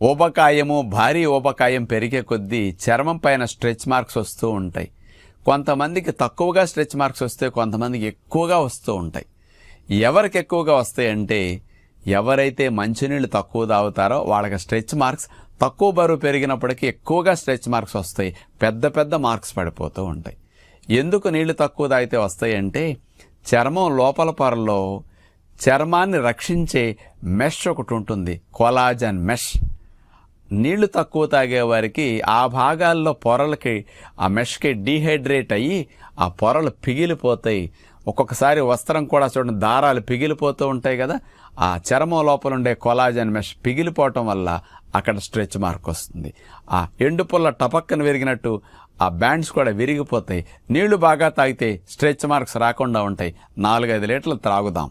ఊబకాయము, భారీ ఊబకాయం పెరిగే కొద్దీ చర్మం పైన స్ట్రెచ్ మార్క్స్ వస్తూ ఉంటాయి. కొంతమందికి తక్కువగా స్ట్రెచ్ మార్క్స్ వస్తే కొంతమందికి ఎక్కువగా వస్తూ ఉంటాయి. ఎవరికి ఎక్కువగా వస్తాయంటే ఎవరైతే మంచినీళ్ళు తక్కువ తాగుతారో వాళ్ళకి స్ట్రెచ్ మార్క్స్ తక్కువ బరువు పెరిగినప్పటికీ ఎక్కువగా స్ట్రెచ్ మార్క్స్ వస్తాయి. పెద్ద పెద్ద మార్క్స్ పడిపోతూ ఉంటాయి. ఎందుకు నీళ్లు తక్కువ తాగితే వస్తాయంటే చర్మం లోపల పొరలో చర్మాన్ని రక్షించే మెష్ ఒకటి ఉంటుంది, కొలాజన్ మెష్. నీళ్లు తక్కువ తాగే వారికి ఆ భాగాల్లో పొరలకి ఆ మెష్కి డీహైడ్రేట్ అయ్యి ఆ పొరలు పిగిలిపోతాయి. ఒక్కొక్కసారి వస్త్రం కూడా చూడండి, దారాలు పిగిలిపోతూ ఉంటాయి కదా. ఆ చర్మం లోపల ఉండే కొలాజన్ మెష్ పిగిలిపోవటం వల్ల అక్కడ స్ట్రెచ్ మార్క్ వస్తుంది. ఆ ఎండు పుల్ల టపక్కన విరిగినట్టు ఆ బ్యాండ్స్ కూడా విరిగిపోతాయి. నీళ్లు బాగా తాగితే స్ట్రెచ్ మార్క్స్ రాకుండా ఉంటాయి. 4-5 లీటర్లు త్రాగుదాం.